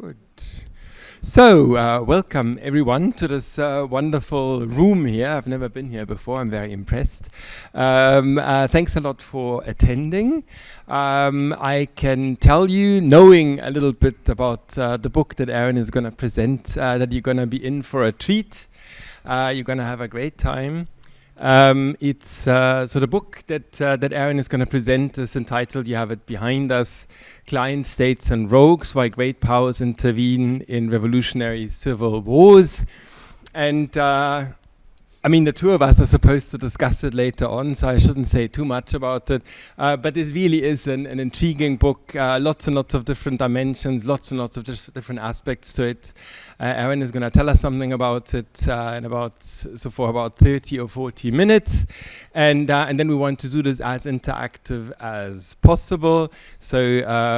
Good. So, welcome everyone to this wonderful room here. I've never been here before. I'm very impressed. Thanks a lot for attending. I can tell you, knowing a little bit about the book that Aaron is going to present, that you're going to be in for a treat. You're going to have a great time. So the book that Aaron is going to present is entitled, you have it behind us, Client States and Rogues, Why Great Powers Intervene in Revolutionary Civil Wars. And I mean, the two of us are supposed to discuss it later on, so I shouldn't say too much about it. But it really is an intriguing book, lots and lots of different dimensions, lots and lots of different aspects to it. Aaron is going to tell us something about it for about 30 or 40 minutes. And then we want to do this as interactive as possible. So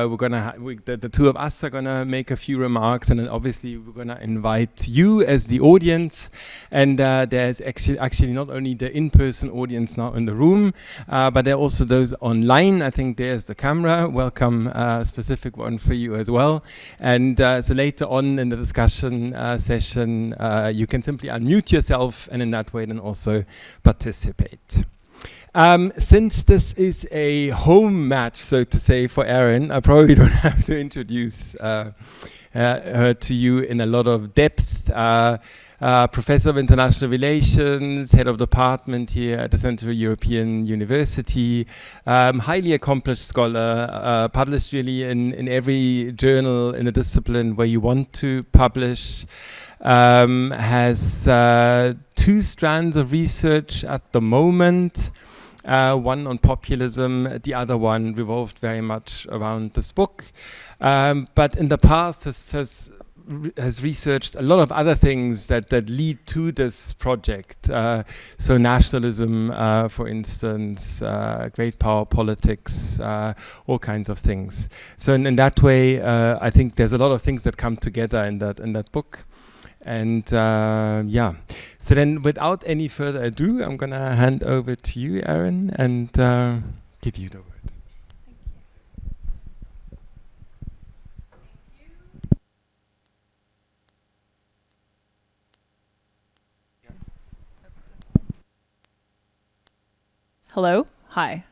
we're going to, the two of us are going to make a few remarks, and then obviously we're going to invite you as the audience. And there's actually not only the in-person audience now in the room, but there are also those online. I think there's the camera. Welcome, specific one for you as well. And so later on in the discussion session, you can simply unmute yourself and in that way then also participate. Since this is a home match, so to say, for Aaron, I probably don't have to introduce her to you in a lot of depth. Professor of International Relations, head of department here at the Central European University, highly accomplished scholar, published really in every journal in the discipline where you want to publish, has two strands of research at the moment, one on populism, the other one revolved very much around this book, but in the past has researched a lot of other things that lead to this project. So nationalism, for instance, great power politics, all kinds of things. So in that way, I think there's a lot of things that come together in that book. And yeah, so then without any further ado, I'm gonna hand over to you, Aaron, and give you the word. Hello. Hi.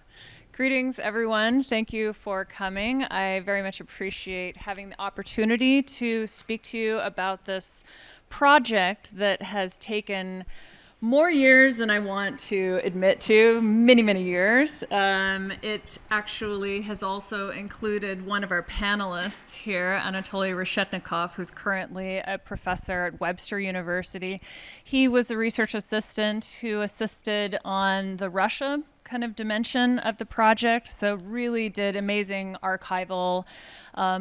Greetings, everyone. Thank you for coming. I very much appreciate having the opportunity to speak to you about this project that has taken more years than I want to admit to, many, many years. It actually has also included one of our panelists here, Anatoly Reshetnikov, who's currently a professor at Webster University. He was a research assistant who assisted on the Russia kind of dimension of the project, so really did amazing archival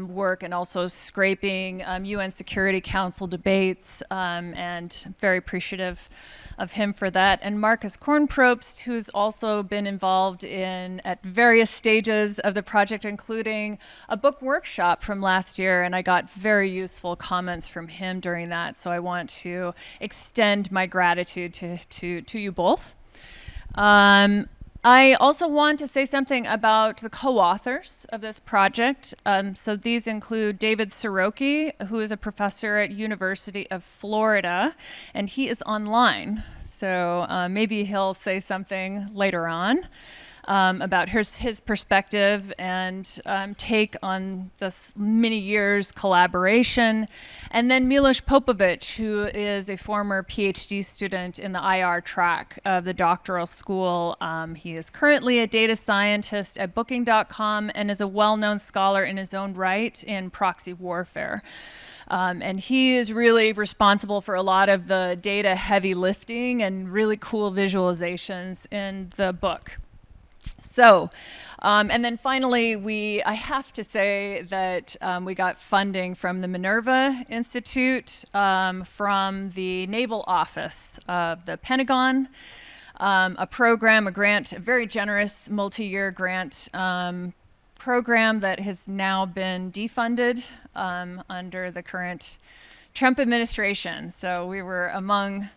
work and also scraping UN Security Council debates, and very appreciative of him for that. And Marcus Kornprobst, who's also been involved at various stages of the project, including a book workshop from last year, and I got very useful comments from him during that, so I want to extend my gratitude to you both. I also want to say something about the co-authors of this project. So these include David Soroki, who is a professor at University of Florida, and he is online. So maybe he'll say something later on about his perspective and take on this many years collaboration. And then Miloš Popović, who is a former PhD student in the IR track of the doctoral school. He is currently a data scientist at Booking.com and is a well-known scholar in his own right in proxy warfare. And he is really responsible for a lot of the data heavy lifting and really cool visualizations in the book. So, and then finally, I have to say that we got funding from the Minerva Institute, from the Naval Office of the Pentagon, a grant, a very generous multi-year grant program that has now been defunded under the current Trump administration. So we were among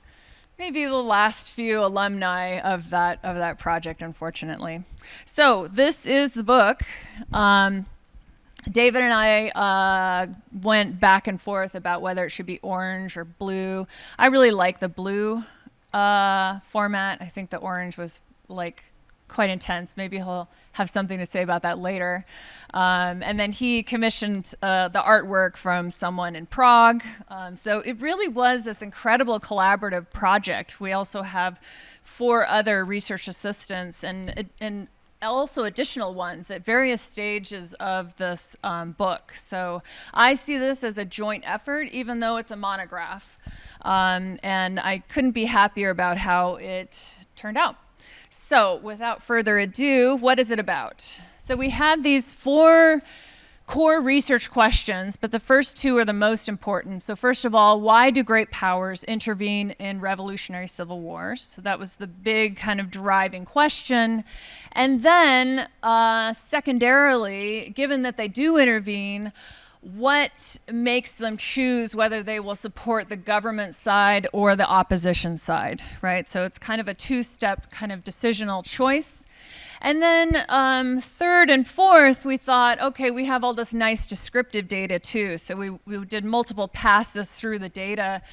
maybe the last few alumni of that project, unfortunately. So this is the book. David and I went back and forth about whether it should be orange or blue. I really like the blue format. I think the orange was like quite intense. Maybe he'll have something to say about that later. And then he commissioned the artwork from someone in Prague. So it really was this incredible collaborative project. We also have 4 other research assistants and also additional ones at various stages of this book. So I see this as a joint effort, even though it's a monograph. And I couldn't be happier about how it turned out. So without further ado, what is it about? So we had these 4 core research questions, but the first 2 are the most important. So first of all, why do great powers intervene in revolutionary civil wars? So that was the big kind of driving question. And then secondarily, given that they do intervene, what makes them choose whether they will support the government side or the opposition side, right? So it's kind of a 2-step kind of decisional choice. And then third and fourth, we thought, okay, we have all this nice descriptive data too. So we did multiple passes through the data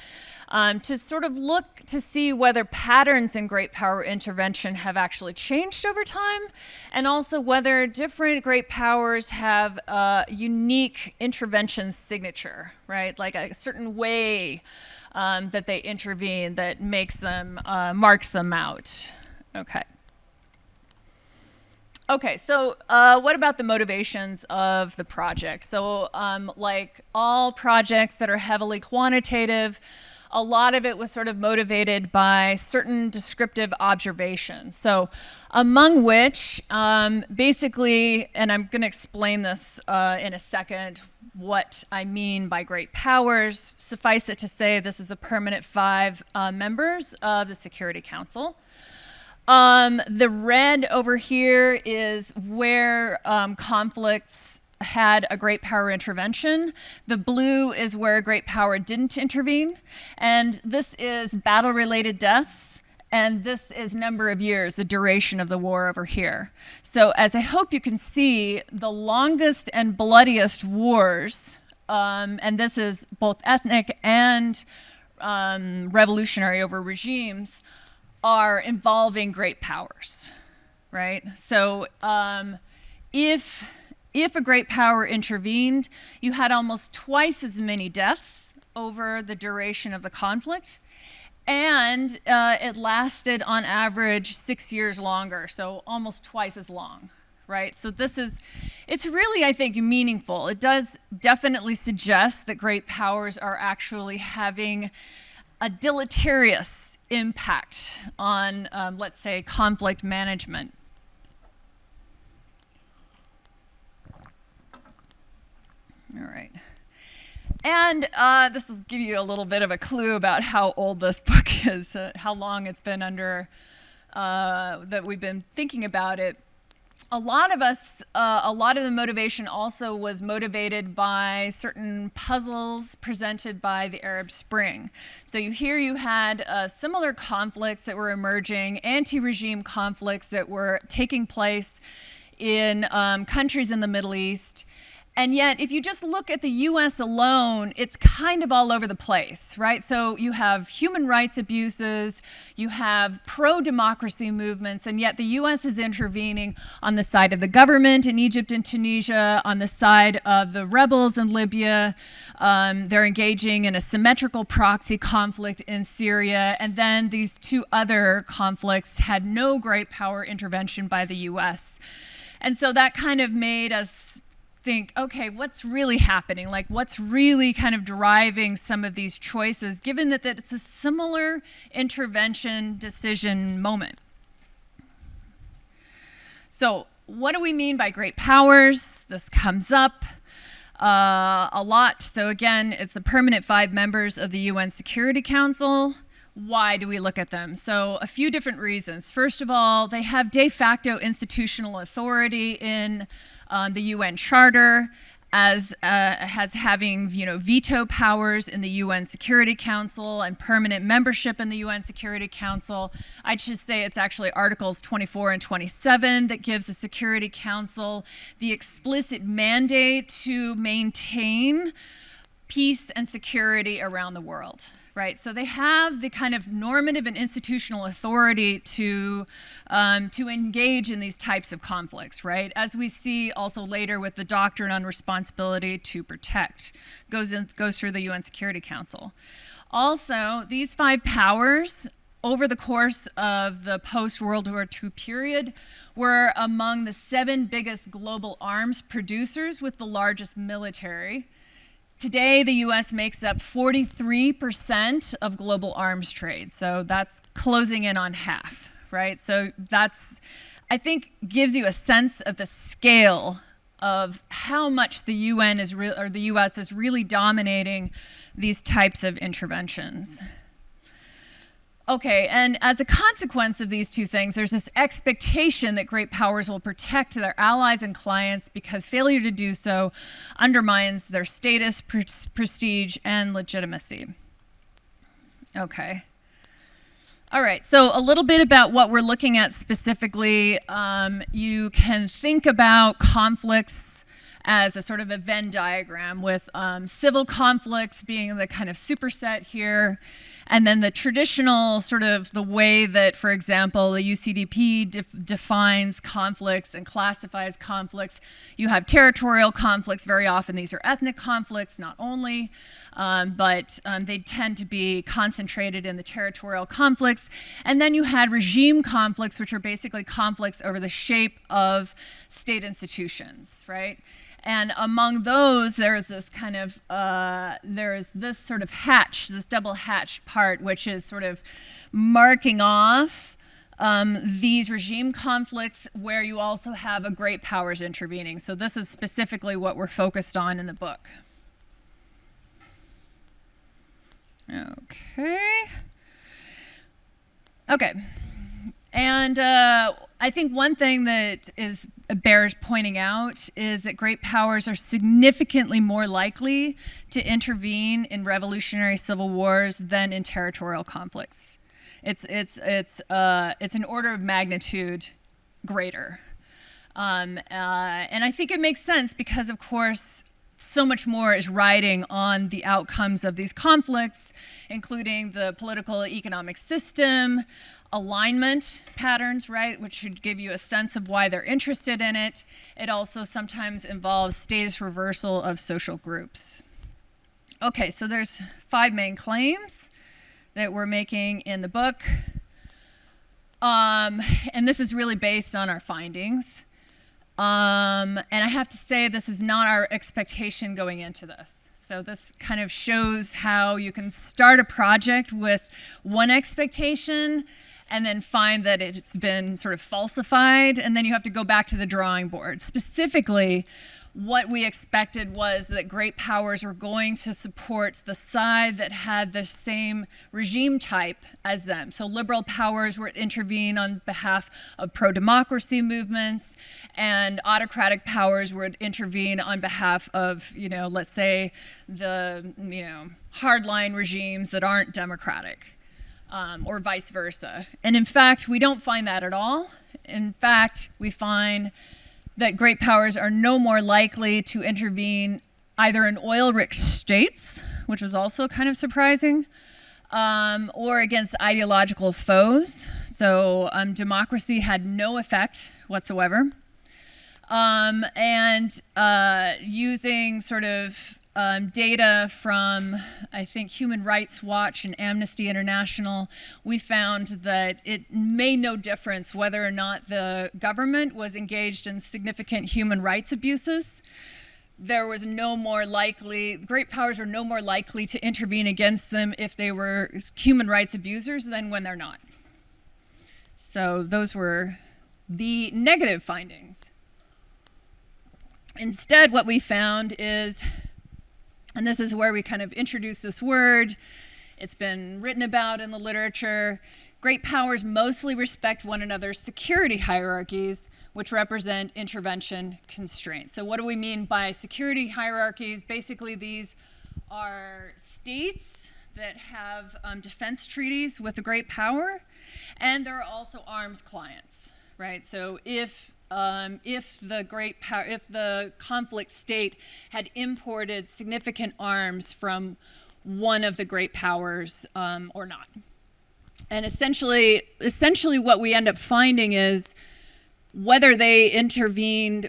to sort of look to see whether patterns in great power intervention have actually changed over time, and also whether different great powers have a unique intervention signature, right? Like a certain way that they intervene that makes them, marks them out. Okay, so what about the motivations of the project? So like all projects that are heavily quantitative, a lot of it was sort of motivated by certain descriptive observations. So among which, basically, and I'm going to explain this in a second, what I mean by great powers. Suffice it to say, this is a permanent 5 members of the Security Council. The red over here is where conflicts had a great power intervention. The blue is where a great power didn't intervene. And this is battle-related deaths. And this is number of years, the duration of the war over here. So as I hope you can see, the longest and bloodiest wars, and this is both ethnic and revolutionary over regimes, are involving great powers, right? So if a great power intervened, you had almost twice as many deaths over the duration of the conflict, and it lasted on average 6 years longer, so almost twice as long, right? So it's really, I think, meaningful. It does definitely suggest that great powers are actually having a deleterious impact on, let's say, conflict management. All right. And this will give you a little bit of a clue about how old this book is, how long it's been under, that we've been thinking about it. A lot of the motivation also was motivated by certain puzzles presented by the Arab Spring. So here you had similar conflicts that were emerging, anti-regime conflicts that were taking place in countries in the Middle East. And yet, if you just look at the US alone, it's kind of all over the place, right? So you have human rights abuses, you have pro-democracy movements, and yet the US is intervening on the side of the government in Egypt and Tunisia, on the side of the rebels in Libya. They're engaging in a symmetrical proxy conflict in Syria, and then these 2 other conflicts had no great power intervention by the US. And so that kind of made us think, okay, what's really happening? Like, what's really kind of driving some of these choices, given that it's a similar intervention decision moment? So what do we mean by great powers? This comes up a lot. So again, it's a permanent 5 members of the UN Security Council. Why do we look at them? So a few different reasons. First of all, they have de facto institutional authority in the UN Charter, as having, veto powers in the UN Security Council and permanent membership in the UN Security Council. I should say it's actually Articles 24 and 27 that gives the Security Council the explicit mandate to maintain peace and security around the world. Right, so they have the kind of normative and institutional authority to engage in these types of conflicts, right? As we see also later with the doctrine on responsibility to protect, goes through the UN Security Council. Also, these 5 powers over the course of the post-World War II period were among the 7 biggest global arms producers with the largest military. Today, the U.S. makes up 43% of global arms trade, so that's closing in on half, right? So that's, I think, gives you a sense of the scale of how much the UN or the U.S. is really dominating these types of interventions. Okay, and as a consequence of these two things, there's this expectation that great powers will protect their allies and clients because failure to do so undermines their status, prestige, and legitimacy. Okay. All right, so a little bit about what we're looking at specifically. You can think about conflicts as a sort of a Venn diagram with civil conflicts being the kind of superset here. And then the traditional sort of the way that, for example, the UCDP defines conflicts and classifies conflicts. You have territorial conflicts. Very often these are ethnic conflicts, not only, but they tend to be concentrated in the territorial conflicts. And then you had regime conflicts, which are basically conflicts over the shape of state institutions, right? And among those, there's this kind of, there's this sort of hatch, this double hatch part, which is sort of marking off these regime conflicts where you also have a great powers intervening. So this is specifically what we're focused on in the book. Okay. And I think one thing that bears pointing out is that great powers are significantly more likely to intervene in revolutionary civil wars than in territorial conflicts. It's an order of magnitude greater. And I think it makes sense because, of course, so much more is riding on the outcomes of these conflicts, including the political economic system, alignment patterns, right, which should give you a sense of why they're interested in it. It also sometimes involves status reversal of social groups. Okay, so there's 5 main claims that we're making in the book. And this is really based on our findings. And I have to say, this is not our expectation going into this. So this kind of shows how you can start a project with one expectation and then find that it's been sort of falsified, and then you have to go back to the drawing board. Specifically, what we expected was that great powers were going to support the side that had the same regime type as them. So liberal powers would intervene on behalf of pro-democracy movements, and autocratic powers would intervene on behalf of, let's say, the, hardline regimes that aren't democratic. Or vice versa. And in fact, we don't find that at all. In fact, we find that great powers are no more likely to intervene either in oil-rich states, which was also kind of surprising, or against ideological foes. So democracy had no effect whatsoever. And using sort of data from, I think, Human Rights Watch and Amnesty International, we found that it made no difference whether or not the government was engaged in significant human rights abuses. There was no more likely, great powers are no more likely to intervene against them if they were human rights abusers than when they're not. So those were the negative findings. Instead, what we found is, and this is where we kind of introduce this word, it's been written about in the literature, Great powers mostly respect one another's security hierarchies, which represent intervention constraints. So what do we mean by security hierarchies? Basically, these are states that have defense treaties with the great power, and there are also arms clients, right? So if the conflict state had imported significant arms from one of the great powers or not. And essentially what we end up finding is whether they intervened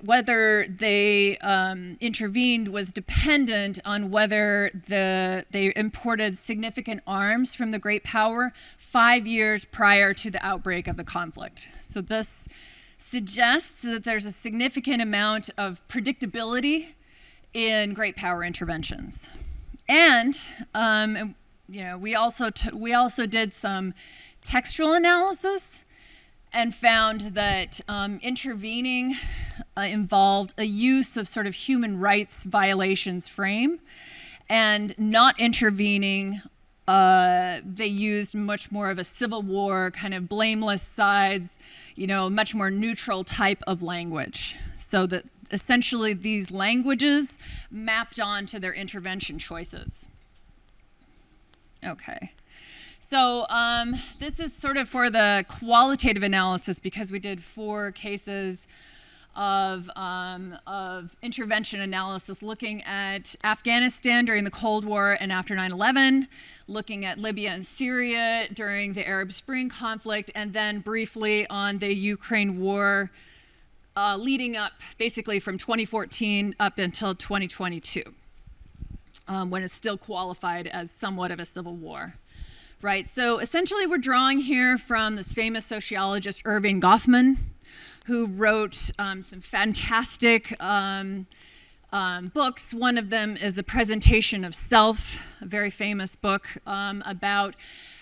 was dependent on whether they imported significant arms from the great power 5 years prior to the outbreak of the conflict. So this suggests that there's a significant amount of predictability in great power interventions. And we also did some textual analysis and found that intervening involved a use of sort of human rights violations frame, and not intervening, they used much more of a civil war, kind of blameless sides, much more neutral type of language. So that essentially these languages mapped onto their intervention choices. Okay. So this is sort of for the qualitative analysis, because we did 4 cases of intervention analysis looking at Afghanistan during the Cold War and after 9/11, looking at Libya and Syria during the Arab Spring conflict, and then briefly on the Ukraine war leading up basically from 2014 up until 2022, when it's still qualified as somewhat of a civil war. Right, so essentially we're drawing here from this famous sociologist Irving Goffman, who wrote some fantastic books. One of them is The Presentation of Self, a very famous book about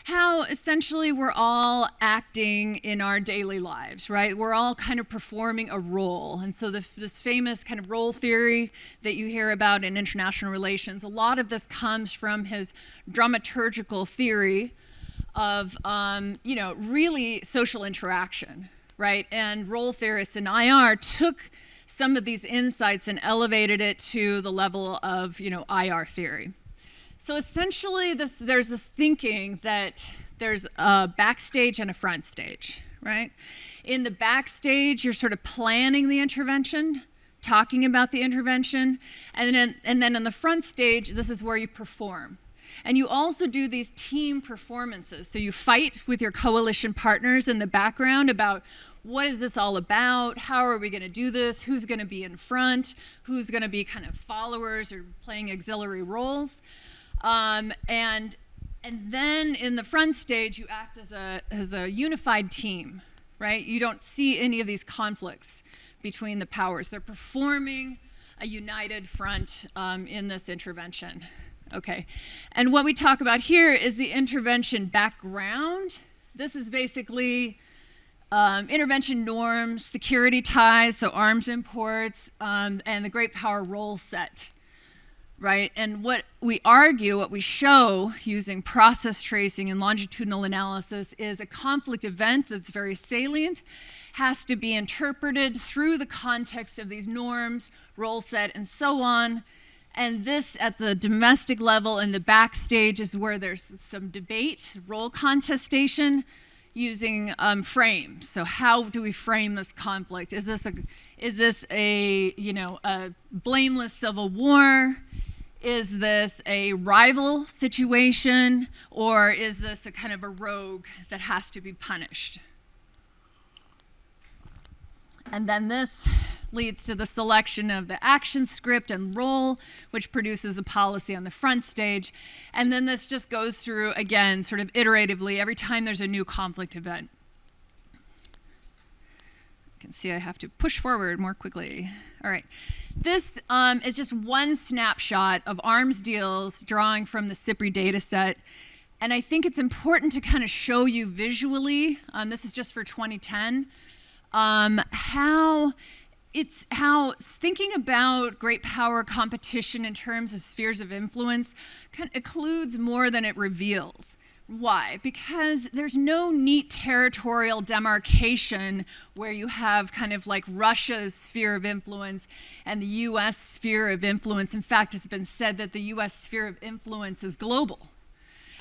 how essentially we're all acting in our daily lives, right? We're all kind of performing a role. And so this famous kind of role theory that you hear about in international relations, a lot of this comes from his dramaturgical theory of, really social interaction, right? And role theorists in IR took some of these insights and elevated it to the level of, IR theory. So essentially, there's this thinking that there's a backstage and a front stage, right? In the backstage, you're sort of planning the intervention, talking about the intervention, and then in the front stage, this is where you perform. And you also do these team performances. So you fight with your coalition partners in the background about what is this all about? How are we going to do this? Who's going to be in front? Who's going to be kind of followers or playing auxiliary roles? And then in the front stage, you act as a unified team, right? You don't see any of these conflicts between the powers. They're performing a united front in this intervention. Okay, and what we talk about here is the intervention background. This is basically intervention norms, security ties, so arms imports, and the great power role set. Right, and what we argue, what we show using process tracing and longitudinal analysis is a conflict event that's very salient, has to be interpreted through the context of these norms, role set, and so on. And this at the domestic level in the backstage is where there's some debate, role contestation, using frames. So how do we frame this conflict? Is this a blameless civil war? Is this a rival situation, or is this a kind of a rogue that has to be punished? And then this leads to the selection of the action script and role, which produces a policy on the front stage. And then this just goes through, again, sort of iteratively every time there's a new conflict event. You can see I have to push forward more quickly. All right. This is just one snapshot of arms deals drawing from the CIPRI data set. And I think it's important to kind of show you visually, this is just for 2010, how thinking about great power competition in terms of spheres of influence kind of includes more than it reveals. Why? Because there's no neat territorial demarcation where you have kind of like Russia's sphere of influence and the US sphere of influence. In fact, it's been said that the US sphere of influence is global.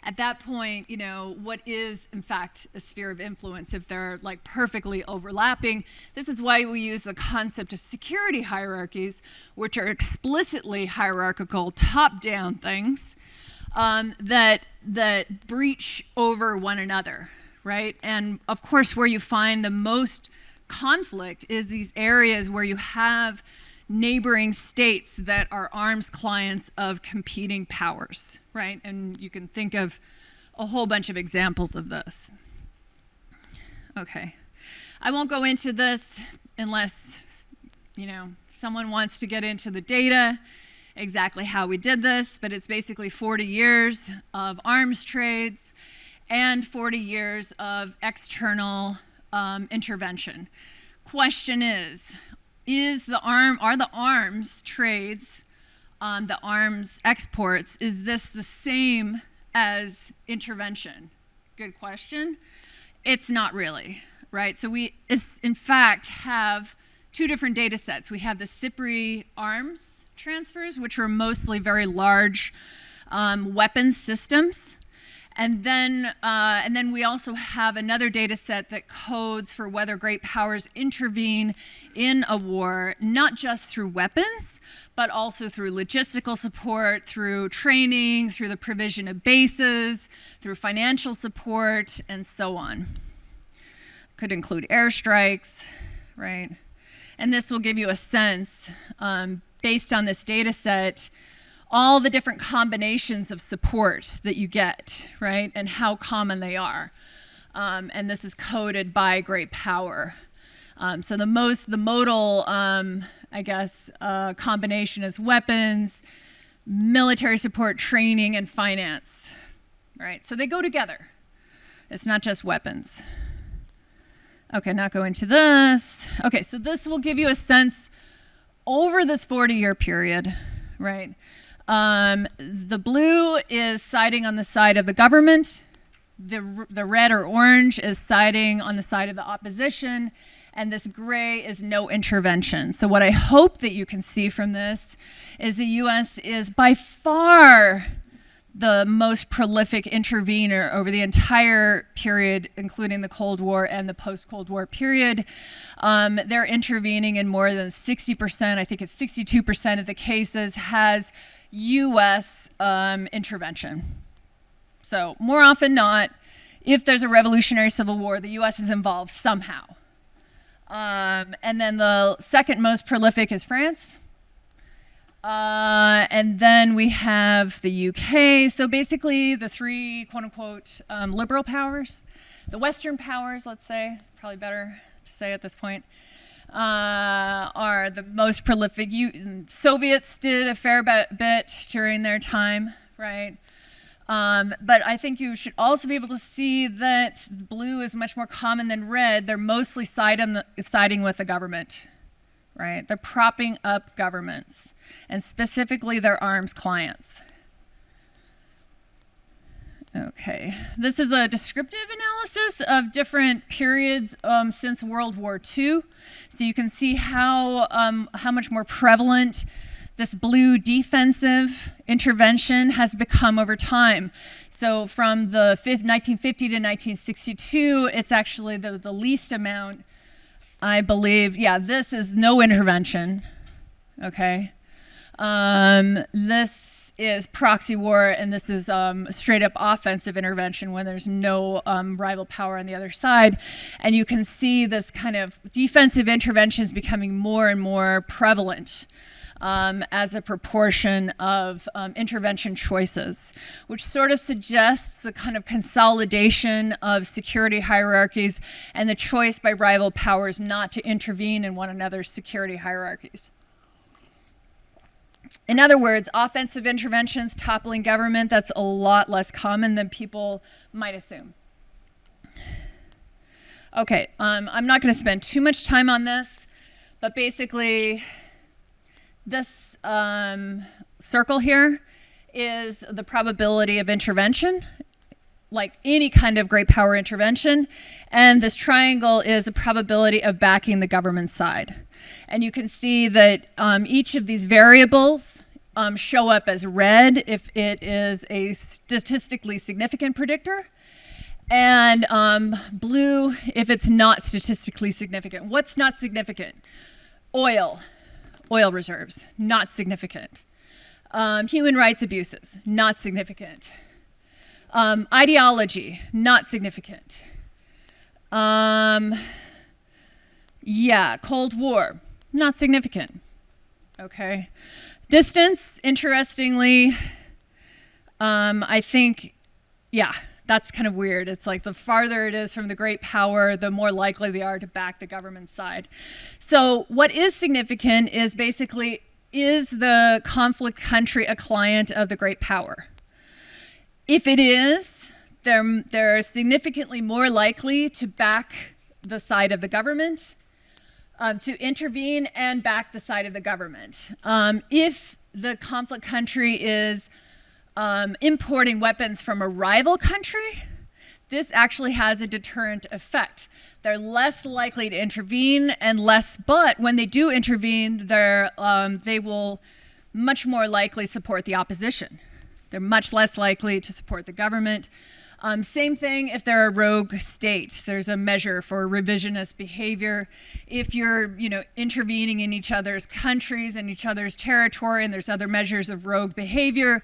At that point, you know, what is, in fact, a sphere of influence if they're like perfectly overlapping? This is why we use the concept of security hierarchies, which are explicitly hierarchical, top-down things that breach over one another, right? And of course, where you find the most conflict is these areas where you have neighboring states that are arms clients of competing powers, right? And you can think of a whole bunch of examples of this. Okay, I won't go into this unless, you know, someone wants to get into the data, exactly how we did this, but it's basically 40 years of arms trades and 40 years of external intervention. Question is are the arms trades, the arms exports, is this the same as intervention? Good question. It's not really, right? So we, in fact, have two different data sets. We have the CIPRI arms transfers, which are mostly very large weapons systems. And then we also have another data set that codes for whether great powers intervene in a war, not just through weapons, but also through logistical support, through training, through the provision of bases, through financial support, and so on. Could include airstrikes, right? And this will give you a sense, based on this data set, all the different combinations of support that you get, right? And how common they are. And this is coded by great power. So the modal, I guess, combination is weapons, military support, training, and finance, right? So they go together. It's not just weapons. Okay, not go into this. Okay, so this will give you a sense over this 40-year period, right? The blue is siding on the side of the government. The red or orange is siding on the side of the opposition. And this gray is no intervention. So what I hope that you can see from this is the U.S. is by far the most prolific intervener over the entire period, including the Cold War and the post-Cold War period. They're intervening in more than 60%, I think it's 62% of the cases has U.S. intervention. So more often not, if there's a revolutionary civil war, the U.S. is involved somehow. And then the second most prolific is France. And then we have the UK. So basically the three, quote unquote, liberal powers, the Western powers, let's say, it's probably better to say at this point, are the most prolific. Soviets did a fair bit during their time, right? But I think you should also be able to see that blue is much more common than red. They're mostly siding with the government, right? They're propping up governments, and specifically their arms clients. Okay, this is a descriptive analysis of different periods since World War II. So you can see how much more prevalent this blue defensive intervention has become over time. So from the 1950 to 1962, it's actually the least amount, I believe. Yeah, this is no intervention, okay? This is proxy war, and this is straight up offensive intervention when there's no rival power on the other side. And you can see this kind of defensive intervention is becoming more and more prevalent as a proportion of intervention choices, which sort of suggests the kind of consolidation of security hierarchies and the choice by rival powers not to intervene in one another's security hierarchies. In other words, offensive interventions toppling government, that's a lot less common than people might assume. Okay, I'm not going to spend too much time on this, but basically this circle here is the probability of intervention like any kind of great power intervention. And this triangle is a probability of backing the government side. And you can see that each of these variables show up as red if it is a statistically significant predictor, and blue if it's not statistically significant. What's not significant? Oil reserves, not significant. Human rights abuses, not significant. Ideology, not significant. Cold War, not significant. Okay. Distance, interestingly, I think, that's kind of weird. It's like the farther it is from the great power, the more likely they are to back the government side. So what is significant is basically, is the conflict country a client of the great power? If it is, they're significantly more likely to back the side of the government, to intervene and back the side of the government. If the conflict country is importing weapons from a rival country, this actually has a deterrent effect. They're less likely to intervene but when they do intervene, they will much more likely support the opposition. They're much less likely to support the government. Same thing if they're a rogue state. There's a measure for revisionist behavior. If you're, intervening in each other's countries and each other's territory, and there's other measures of rogue behavior,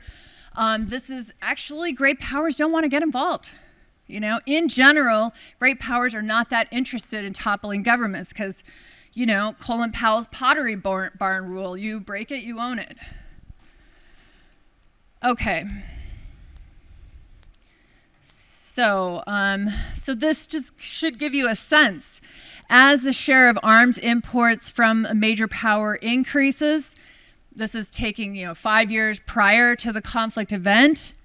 this is actually, great powers don't want to get involved. In general, great powers are not that interested in toppling governments because, Colin Powell's pottery barn rule, you break it, you own it. Okay. So this just should give you a sense. As the share of arms imports from a major power increases, this is taking 5 years prior to the conflict event,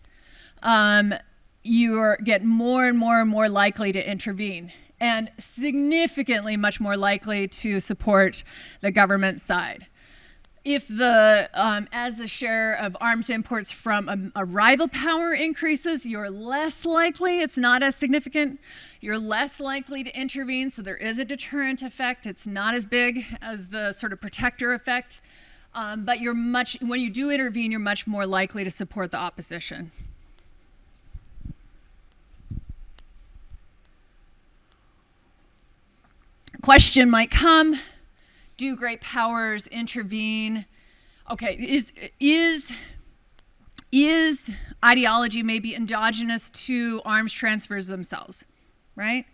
you get more and more and more likely to intervene, and significantly much more likely to support the government side. If as the share of arms imports from a rival power increases, you're less likely, it's not as significant, you're less likely to intervene, so there is a deterrent effect. It's not as big as the sort of protector effect, but when you do intervene, you're much more likely to support the opposition. Question might come. Do great powers intervene? Okay, is ideology maybe endogenous to arms transfers themselves, right?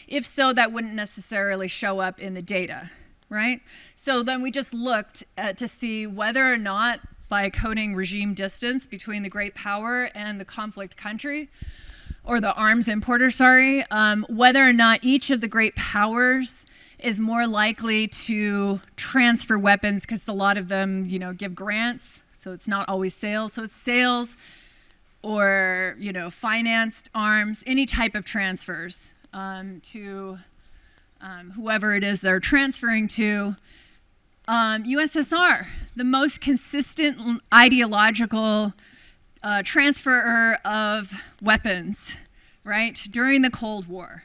If so, that wouldn't necessarily show up in the data, right? So then we just looked to see whether or not, by coding regime distance between the great power and the conflict country, or the arms importer, whether or not each of the great powers is more likely to transfer weapons, because a lot of them, give grants, so it's not always sales. So it's sales or, financed arms, any type of transfers to whoever it is they're transferring to. USSR, the most consistent ideological transfer of weapons, right, during the Cold War.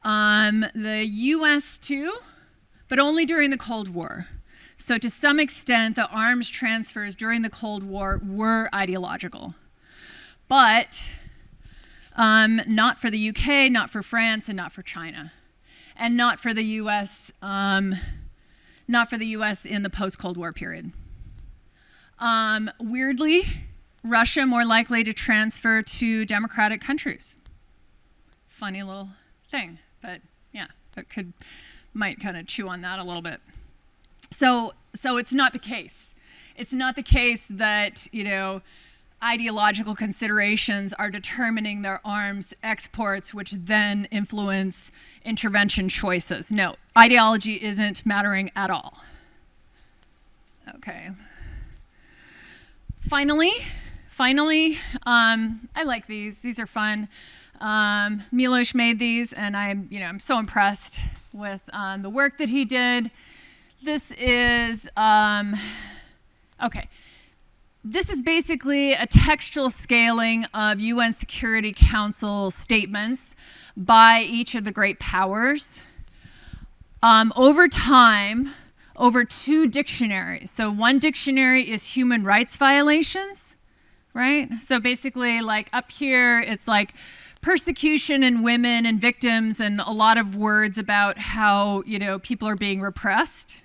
The US too, but only during the Cold War. So to some extent, the arms transfers during the Cold War were ideological, but not for the UK, not for France, and not for China, and not for the US, in the post-Cold War period. Weirdly, Russia more likely to transfer to democratic countries. Funny little thing. But yeah, might kind of chew on that a little bit. So it's not the case. It's not the case that, ideological considerations are determining their arms exports, which then influence intervention choices. No, ideology isn't mattering at all. Okay. Finally, I like these. These are fun. Milos made these, and I'm so impressed with the work that he did. This is okay. This is basically a textual scaling of UN Security Council statements by each of the great powers. Over time, over 2 dictionaries. So one dictionary is human rights violations, right? So basically, like up here, it's like persecution and women and victims and a lot of words about how, people are being repressed.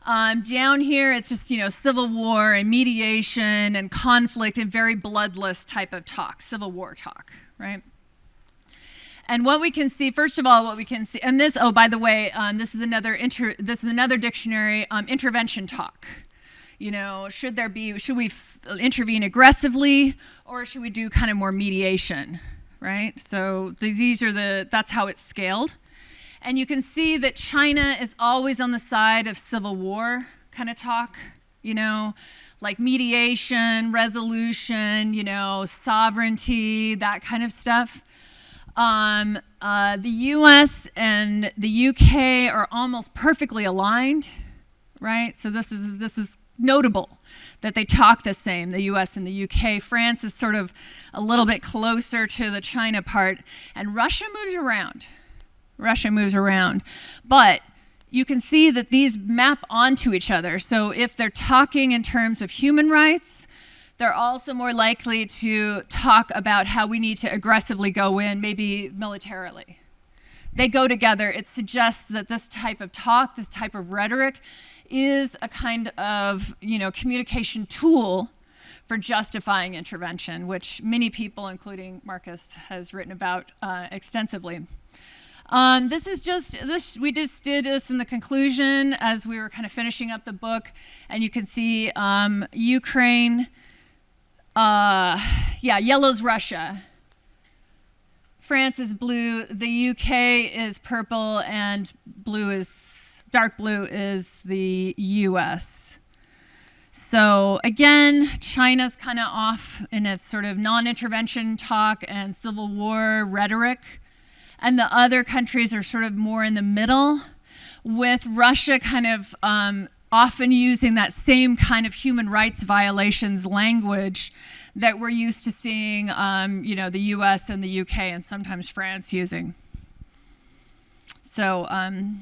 Down here, it's just, civil war and mediation and conflict and very bloodless type of talk, civil war talk, right? And what we can see, first of all, and this, oh, by the way, this is another dictionary, intervention talk. Should we intervene aggressively, or should we do kind of more mediation, right? So that's how it's scaled. And you can see that China is always on the side of civil war kind of talk, like mediation, resolution, sovereignty, that kind of stuff. The US and the UK are almost perfectly aligned, right? So this is notable that they talk the same, the US and the UK. France is sort of a little bit closer to the China part, and Russia moves around. But you can see that these map onto each other. So if they're talking in terms of human rights, they're also more likely to talk about how we need to aggressively go in, maybe militarily. They go together. It suggests that this type of talk, this type of rhetoric, is a kind of, communication tool for justifying intervention, which many people, including Marcus, has written about extensively. We just did this in the conclusion as we were kind of finishing up the book, and you can see Ukraine, yellow's Russia. France is blue, the UK is purple, and dark blue is the US. So again, China's kind of off in its sort of non-intervention talk and civil war rhetoric. And the other countries are sort of more in the middle, with Russia kind of often using that same kind of human rights violations language that we're used to seeing, the US and the UK and sometimes France using. So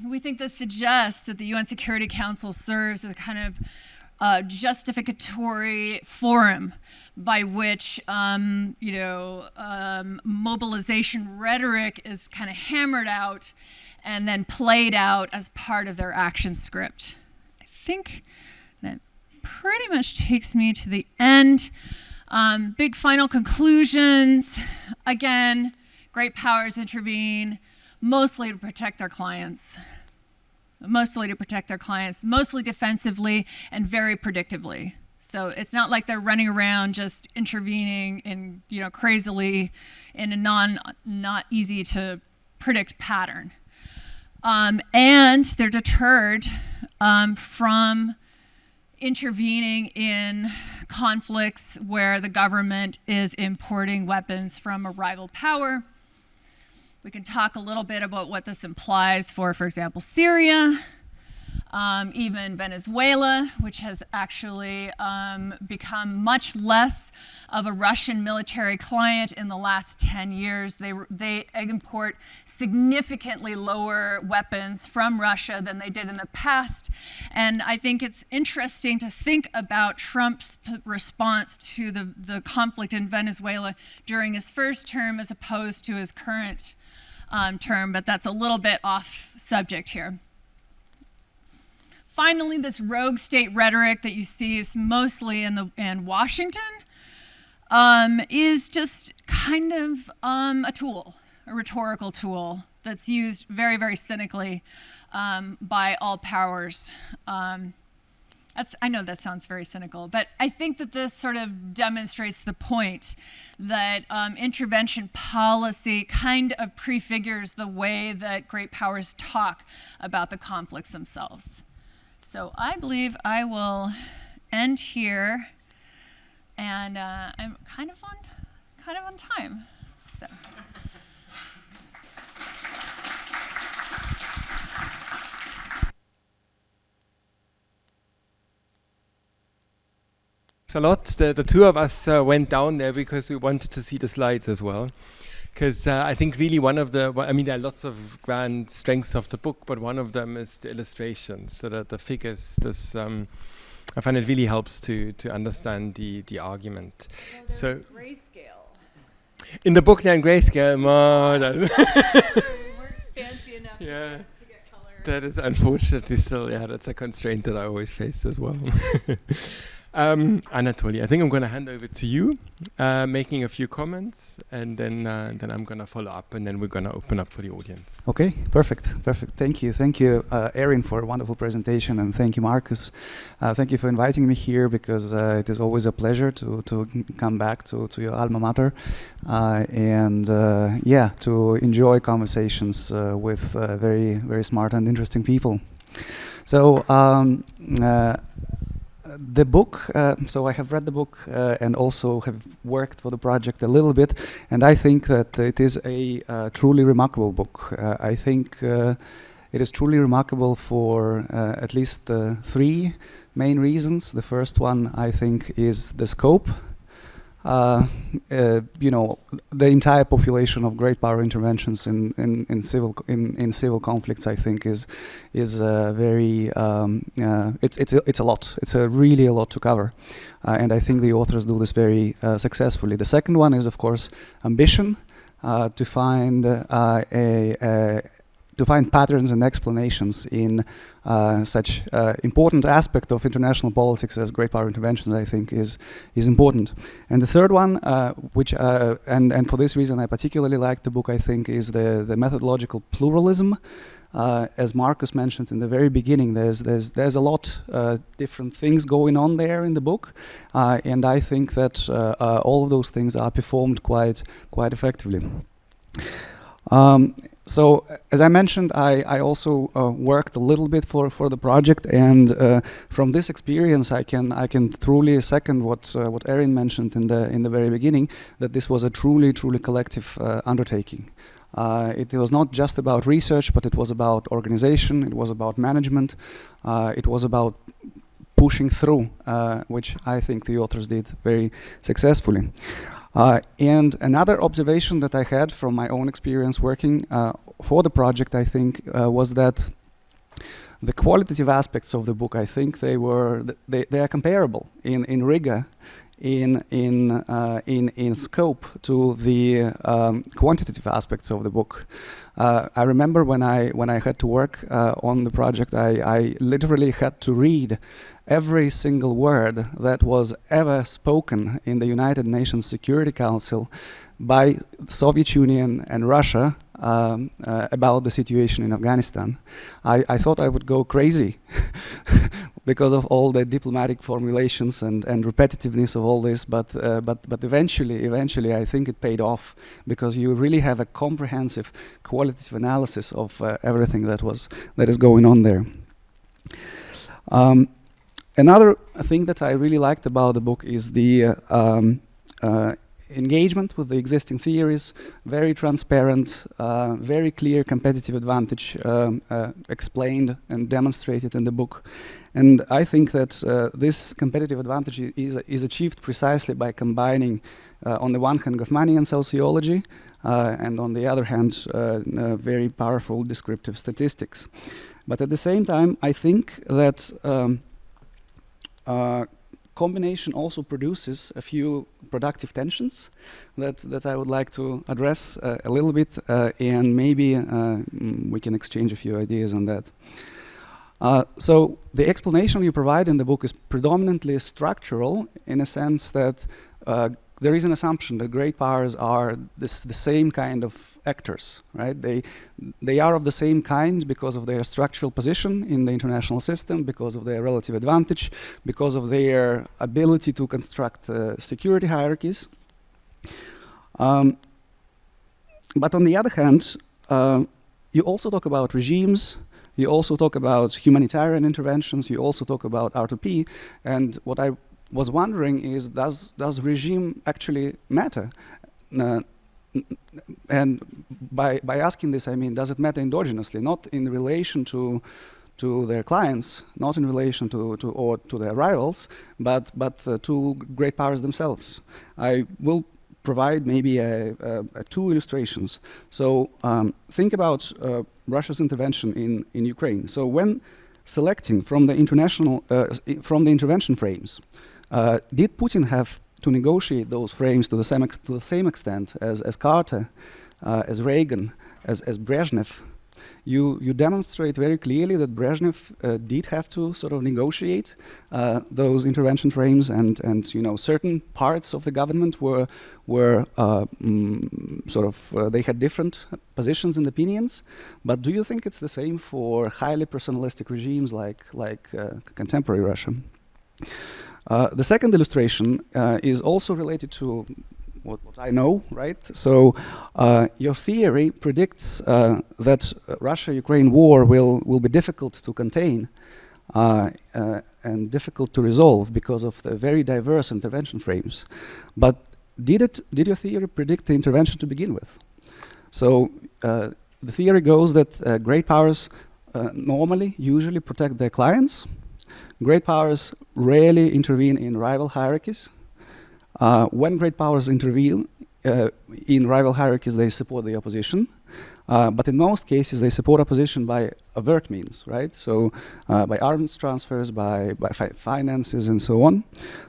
we think this suggests that the UN Security Council serves as a kind of justificatory forum by which, mobilization rhetoric is kind of hammered out and then played out as part of their action script. I think that pretty much takes me to the end. Big final conclusions. Again, great powers intervene, mostly to protect their clients. Mostly defensively and very predictably. So it's not like they're running around just intervening in, crazily in a not easy to predict pattern. And they're deterred from intervening in conflicts where the government is importing weapons from a rival power. We can talk a little bit about what this implies for example, Syria, even Venezuela, which has actually become much less of a Russian military client in the last 10 years. They import significantly lower weapons from Russia than they did in the past. And I think it's interesting to think about Trump's response to the conflict in Venezuela during his first term as opposed to his current term, but that's a little bit off subject here. Finally, this rogue state rhetoric that you see is mostly in Washington is just kind of a tool, a rhetorical tool that's used very, very cynically by all powers. I know that sounds very cynical, but I think that this sort of demonstrates the point that intervention policy kind of prefigures the way that great powers talk about the conflicts themselves. So I believe I will end here, and I'm kind of on time. So. a lot. The two of us went down there because we wanted to see the slides as well. Because I think really one of the, I mean, there are lots of grand strengths of the book, but one of them is the illustrations, so that the figures, I find it really helps to understand the argument. Well, so grayscale. In the book, they're in grayscale. We weren't fancy enough to get color. That is unfortunately still, that's a constraint that I always face as well. Anatoly, I think I'm going to hand over to you, making a few comments, and then I'm going to follow up, and then we're going to open up for the audience. Okay, perfect. Thank you, Erin, for a wonderful presentation, and thank you, Marcus. Thank you for inviting me here, because it is always a pleasure to come back to your alma mater, and to enjoy conversations with very, very smart and interesting people. So. The book, so I have read the book and also have worked for the project a little bit, and I think that it is a truly remarkable book. I think it is truly remarkable for at least three main reasons. The first one, I think, is the scope. The entire population of great power interventions in civil conflicts, I think, is very it's a lot. It's really a lot to cover, and I think the authors do this very successfully. The second one is, of course, ambition, to find patterns and explanations in such important aspect of international politics as great power interventions, I think, is important. And the third one, which and for this reason I particularly like the book, I think, is the methodological pluralism. As Marcus mentioned in the very beginning, there's a lot different things going on there in the book, and I think that all of those things are performed quite effectively. So, as I mentioned, I also worked a little bit for the project, and from this experience, I can truly second what Erin mentioned in the very beginning, that this was a truly collective undertaking. It was not just about research, but it was about organization, it was about management, it was about pushing through, which I think the authors did very successfully. And another observation that I had from my own experience working for the project, I think, was that the qualitative aspects of the book, I think they are comparable in rigor, in scope to the quantitative aspects of the book. I remember when I had to work on the project, I literally had to read every single word that was ever spoken in the United Nations Security Council by the Soviet Union and Russia about the situation in Afghanistan. I thought I would go crazy because of all the diplomatic formulations and repetitiveness of all this, but eventually I think it paid off, because you really have a comprehensive qualitative analysis of everything that is going on there. Another thing that I really liked about the book is the engagement with the existing theories, very transparent, very clear competitive advantage explained and demonstrated in the book. And I think that this competitive advantage is achieved precisely by combining, on the one hand, Goffmanian sociology, and on the other hand, very powerful descriptive statistics. But at the same time, I think that combination also produces a few productive tensions that I would like to address a little bit, and maybe we can exchange a few ideas on that. So the explanation you provide in the book is predominantly structural, in a sense that there is an assumption that great powers are the same kind of actors, right? They are of the same kind because of their structural position in the international system, because of their relative advantage, because of their ability to construct security hierarchies. But on the other hand, you also talk about regimes, you also talk about humanitarian interventions, you also talk about R2P, and what I was wondering is, does regime actually matter? And by asking this, I mean, does it matter endogenously, not in relation to to their clients, not in relation to their rivals, but to great powers themselves. I will provide maybe two illustrations. So think about Russia's intervention in Ukraine. So when selecting from the intervention frames, did Putin have to negotiate those frames to the same extent as Carter, as Reagan, as Brezhnev? You demonstrate very clearly that Brezhnev did have to sort of negotiate those intervention frames, and certain parts of the government were they had different positions and opinions. But do you think it's the same for highly personalistic regimes like contemporary Russia? The second illustration is also related to what I know, right? So your theory predicts that Russia-Ukraine war will be difficult to contain and difficult to resolve because of the very diverse intervention frames. But did your theory predict the intervention to begin with? So the theory goes that great powers usually protect their clients. Great powers rarely intervene in rival hierarchies. When great powers intervene in rival hierarchies, they support the opposition. But in most cases, they support opposition by overt means, right? So by arms transfers, by finances, and so on.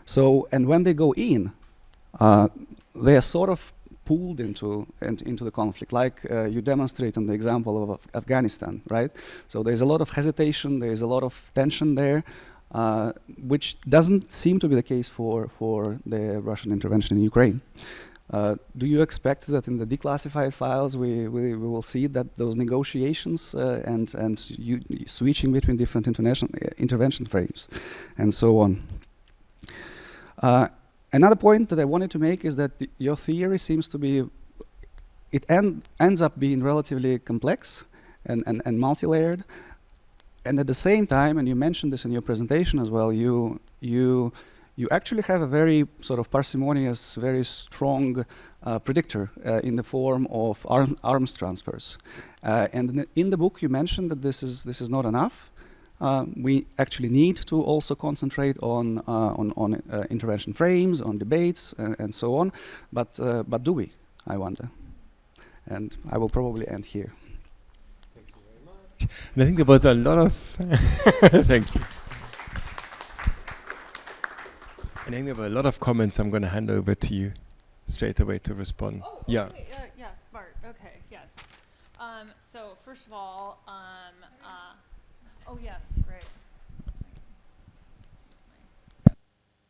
So, and when they go in, they are sort of pulled into the conflict, like you demonstrate in the example of Afghanistan, right? So there's a lot of hesitation, there's a lot of tension there, which doesn't seem to be the case for the Russian intervention in Ukraine. Do you expect that in the declassified files we will see that those negotiations and switching between different intervention frames and so on? Another point that I wanted to make is that your theory seems to be, it ends up being relatively complex and multi-layered. And at the same time, and you mentioned this in your presentation as well, you actually have a very sort of parsimonious, very strong predictor in the form of arms transfers. And in the book, you mentioned that this is not enough. We actually need to also concentrate on intervention frames, on debates, and so on. But do we? I wonder. And I will probably end here. And I think there was a lot of thank you. And I think there were a lot of comments. I'm going to hand over to you straight away to respond. Oh, yeah. Okay, yeah, smart. Okay, yes. So first of all, oh yes, right.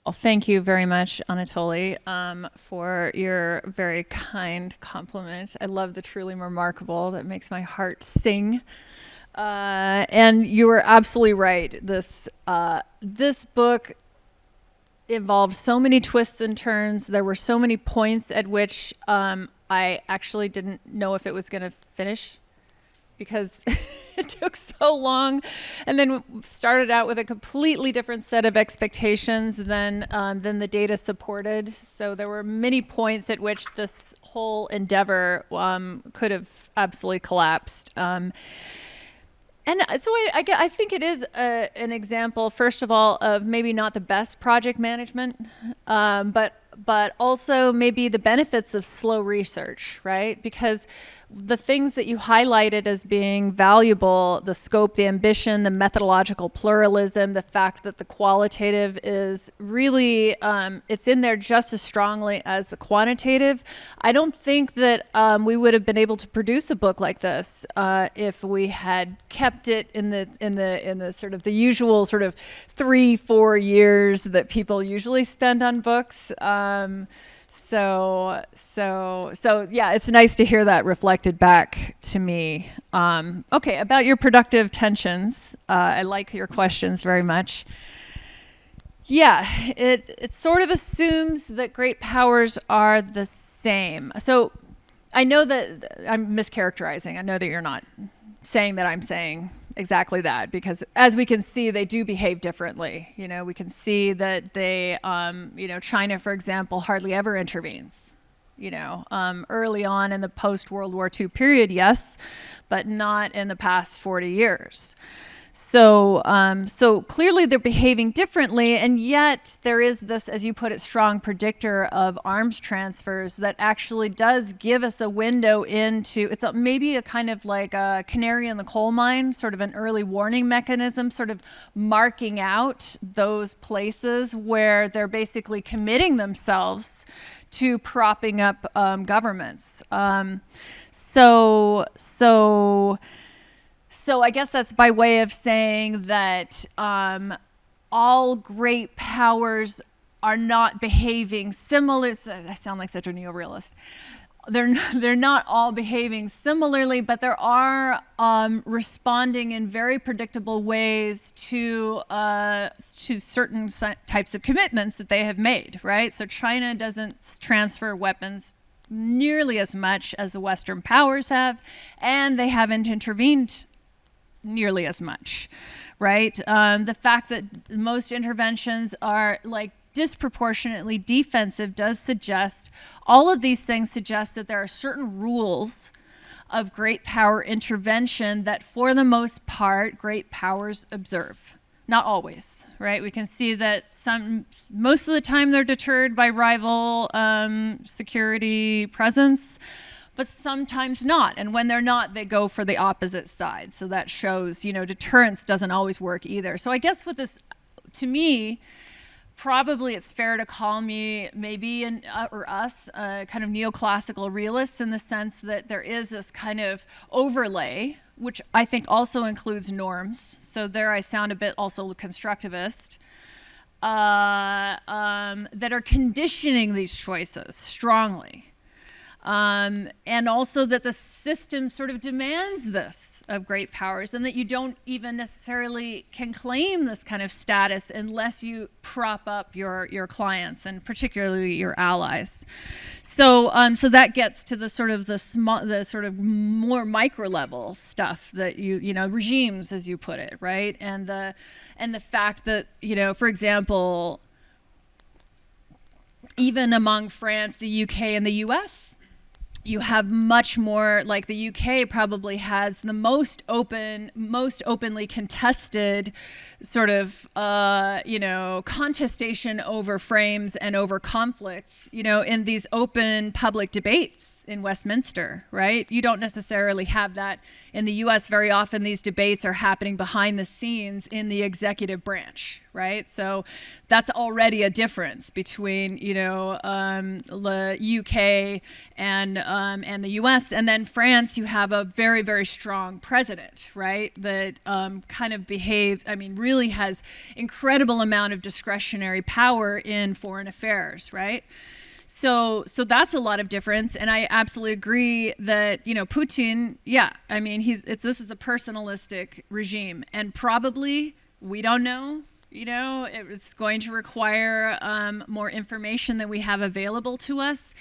Well, thank you very much, Anatoly, for your very kind compliment. I love the truly remarkable. That makes my heart sing. And you were absolutely right. This book involved so many twists and turns. There were so many points at which I actually didn't know if it was going to finish because it took so long, and then started out with a completely different set of expectations than the data supported. So there were many points at which this whole endeavor could have absolutely collapsed. And so I think it is an example, first of all, of maybe not the best project management, but also maybe the benefits of slow research, right? Because the things that you highlighted as being valuable, the scope, the ambition, the methodological pluralism, the fact that the qualitative is really, it's in there just as strongly as the quantitative. I don't think that we would have been able to produce a book like this if we had kept it in the sort of the usual sort of 3-4 years that people usually spend on books. So yeah, it's nice to hear that reflected back to me. Okay, about your productive tensions, I like your questions very much. Yeah, it sort of assumes that great powers are the same. So I know that I'm mischaracterizing. I know that you're not saying that I'm saying exactly that, because as we can see, they do behave differently. You know, we can see that they, China, for example, hardly ever intervenes. You know, early on in the post-World War II period, yes, but not in the past 40 years. So clearly they're behaving differently, and yet there is this, as you put it, strong predictor of arms transfers that actually does give us a window into, it's maybe a kind of like a canary in the coal mine, sort of an early warning mechanism, sort of marking out those places where they're basically committing themselves to propping up governments. So I guess that's by way of saying that all great powers are not behaving similar. I sound like such a neorealist. They're not all behaving similarly, but there are responding in very predictable ways to certain types of commitments that they have made, right? So China doesn't transfer weapons nearly as much as the Western powers have, and they haven't intervened nearly as much, right? The fact that most interventions are like disproportionately defensive does suggest, all of these things suggest that there are certain rules of great power intervention that for the most part great powers observe. Not always, right? We can see that most of the time they're deterred by rival security presence, but sometimes not. And when they're not, they go for the opposite side. So that shows, deterrence doesn't always work either. So I guess with this, to me, probably it's fair to call me maybe or us kind of neoclassical realists, in the sense that there is this kind of overlay, which I think also includes norms. So there I sound a bit also constructivist, that are conditioning these choices strongly. And also that the system sort of demands this of great powers, and that you don't even necessarily can claim this kind of status unless you prop up your clients, and particularly your allies. So that gets to the sort of more micro level stuff that regimes, as you put it, right? And the fact that, for example, even among France, the UK, and the US, you have much more, like the UK probably has the most openly contested sort of, contestation over frames and over conflicts, in these open public debates in Westminster, right? You don't necessarily have that in the US. Very often these debates are happening behind the scenes in the executive branch, right? So that's already a difference between, the UK and the US. And then France, you have a very, very strong president, right? That kind of really has incredible amount of discretionary power in foreign affairs, right? So that's a lot of difference, and I absolutely agree that Putin, this is a personalistic regime, and probably we don't know. It was going to require more information than we have available to us.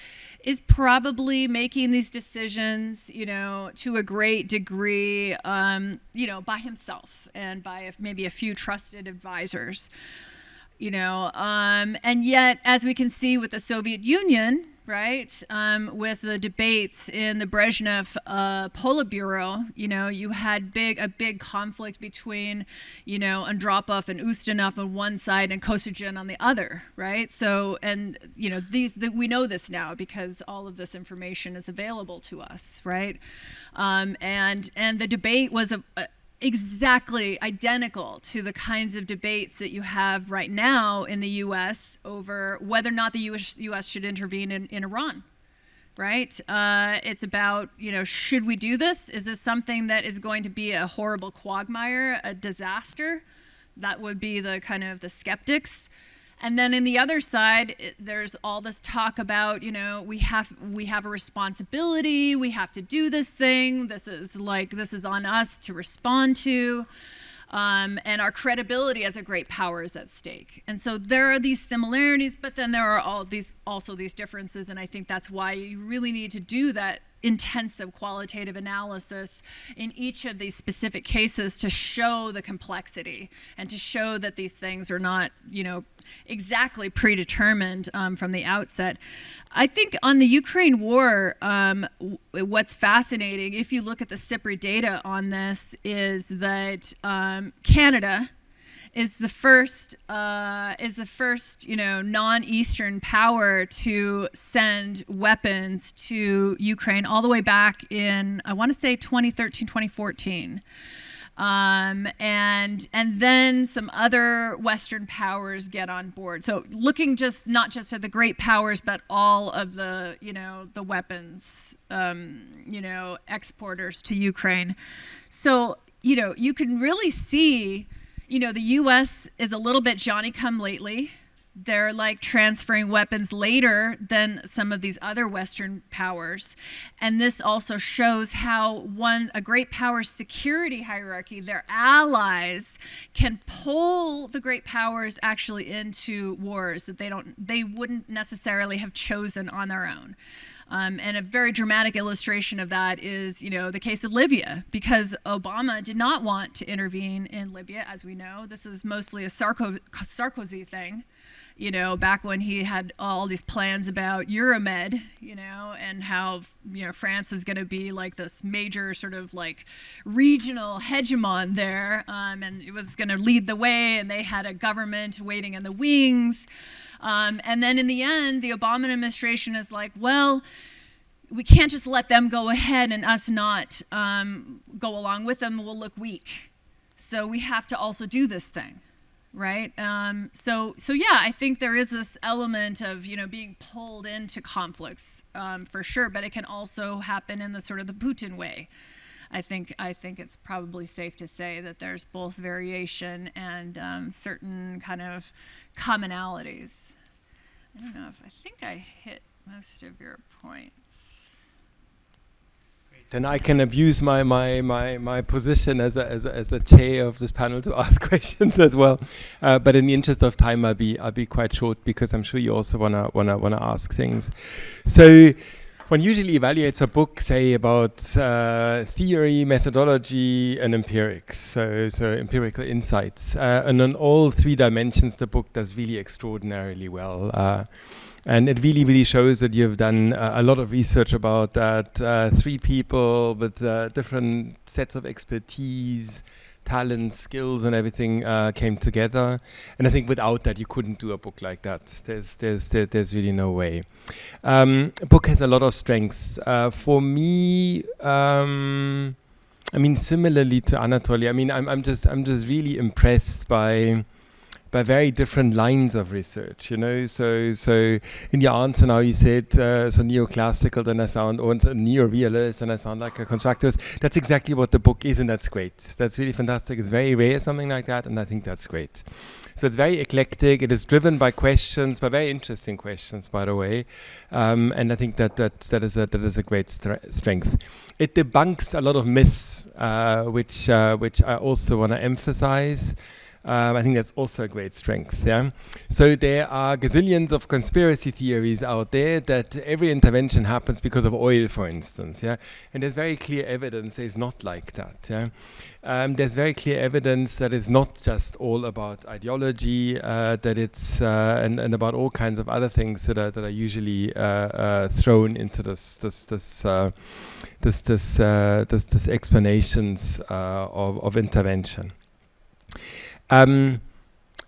Is probably making these decisions, to a great degree, by himself and by maybe a few trusted advisors. And yet, as we can see with the Soviet Union, right, with the debates in the Brezhnev Politburo, you had a big conflict between, Andropov and Ustinov on one side and Kosygin on the other, right? So, and, we know this now because all of this information is available to us, right? And the debate was exactly identical to the kinds of debates that you have right now in the U.S. over whether or not the U.S. should intervene in Iran, right? It's about, should we do this? Is this something that is going to be a horrible quagmire, a disaster? That would be the kind of the skeptics. And then in the other side, there's all this talk about, we have a responsibility, we have to do this thing, this is on us to respond to, and our credibility as a great power is at stake. And so there are these similarities, but then there are also these differences, and I think that's why you really need to do that intensive qualitative analysis in each of these specific cases to show the complexity and to show that these things are not, exactly predetermined from the outset. I think on the Ukraine war, what's fascinating, if you look at the CIPRI data on this, is that Canada is the first non-Eastern power to send weapons to Ukraine all the way back in, I want to say 2013, 2014. And then some other Western powers get on board. So looking not just at the great powers, but all of the, the weapons, exporters to Ukraine. So, you can really see, the U.S. is a little bit Johnny-come-lately. They're like transferring weapons later than some of these other Western powers. And this also shows how a great power's security hierarchy, their allies, can pull the great powers actually into wars that they wouldn't necessarily have chosen on their own. And a very dramatic illustration of that is, the case of Libya, because Obama did not want to intervene in Libya, as we know. This is mostly a Sarkozy thing, back when he had all these plans about Euromed, and how, France was going to be like this major sort of like regional hegemon there, and it was going to lead the way, and they had a government waiting in the wings. And then in the end, the Obama administration is like, well, we can't just let them go ahead and us not go along with them. We'll look weak. So we have to also do this thing, right? So yeah, I think there is this element of, being pulled into conflicts for sure, but it can also happen in the sort of the Putin way. I think it's probably safe to say that there's both variation and certain kind of commonalities. I don't know I think I hit most of your points. Then I can abuse my position as a chair of this panel to ask questions as well. But in the interest of time, I'll be quite short because I'm sure you also wanna ask things. So one usually evaluates a book, say, about theory, methodology, and empirics, so empirical insights. And on all three dimensions, the book does really extraordinarily well. And it really, really shows that you've done a lot of research about that. Three people with different sets of expertise, talent, skills, and everything came together. And I think without that, you couldn't do a book like that. There's really no way. A book has a lot of strengths. For me, similarly to Anatoly, I'm just really impressed by very different lines of research, So in your answer now, you said so neoclassical, then I sound, or neo-realist, and I sound like a constructivist. That's exactly what the book is, and that's great. That's really fantastic. It's very rare, something like that, and I think that's great. So it's very eclectic. It is driven by questions, by very interesting questions, by the way, and I think that is a great strength. It debunks a lot of myths, which I also want to emphasize. I think that's also a great strength. Yeah. So there are gazillions of conspiracy theories out there that every intervention happens because of oil, for instance. Yeah, and there's very clear evidence that it's not like that. Yeah. There's very clear evidence that it's not just all about ideology. That it's and about all kinds of other things that are usually thrown into this explanations of intervention.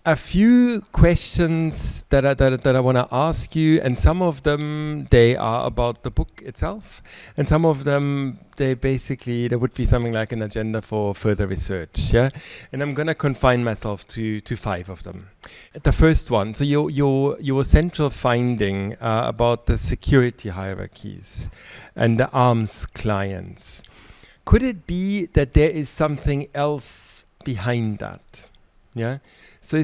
A few questions that I want to ask you, and some of them, they are about the book itself, and some of them, there would be something like an agenda for further research, yeah? And I'm going to confine myself to 5 of them. The first one, so your central finding about the security hierarchies and the arms clients, could it be that there is something else behind that? Yeah. So I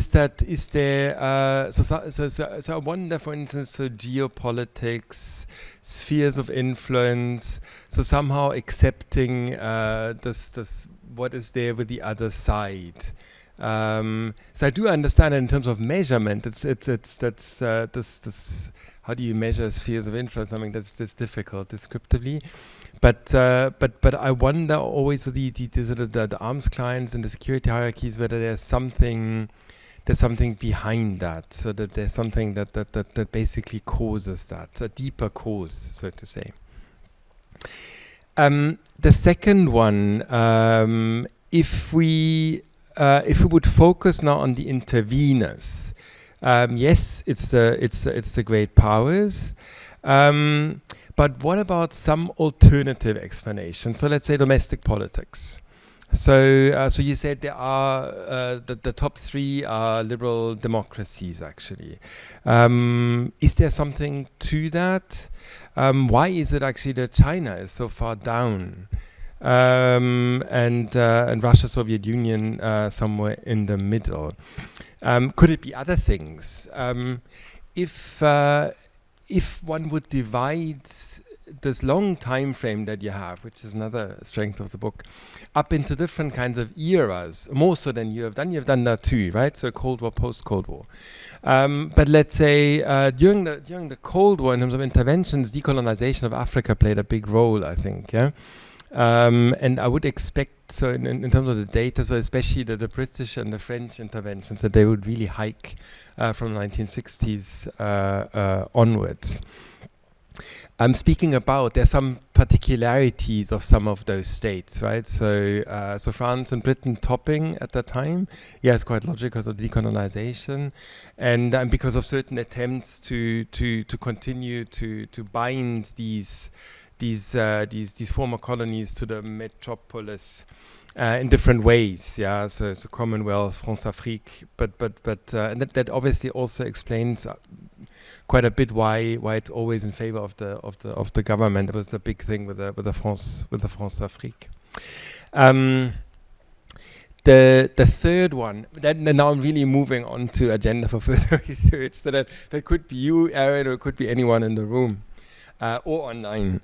wonder, for instance, geopolitics, spheres of influence, so somehow accepting this what is there with the other side. So I do understand it in terms of measurement. This how do you measure spheres of influence? I mean, that's difficult descriptively. But I wonder always with the arms clients and the security hierarchies whether there's something behind that, so that there's something that basically causes that, a deeper cause, so to say. The second one, if we would focus now on the interveners, yes, it's the great powers. But what about some alternative explanation? So let's say domestic politics. So you said there are the top three are liberal democracies, actually. Is there something to that? Why is it actually that China is so far down, and Russia, Soviet Union somewhere in the middle? Could it be other things? If one would divide this long time frame that you have, which is another strength of the book, up into different kinds of eras, more so than you've done that too, right? So Cold War, post-Cold War. But let's say during the Cold War, in terms of interventions, decolonization of Africa played a big role, I think, yeah? And I would expect, so in terms of the data, so especially the British and the French interventions, that they would really hike from the 1960s onwards. I'm speaking about, there's some particularities of some of those states, right? So France and Britain topping at that time, yeah, it's quite logical, because of decolonization, and because of certain attempts to continue to bind these former colonies to the metropolis in different ways, yeah. So Commonwealth, France-Afrique, but and that obviously also explains quite a bit why it's always in favor of the government. It was the big thing with the France-Afrique. The third one, then now I'm really moving on to agenda for further research. So that could be you, Aaron, or it could be anyone in the room. Or online.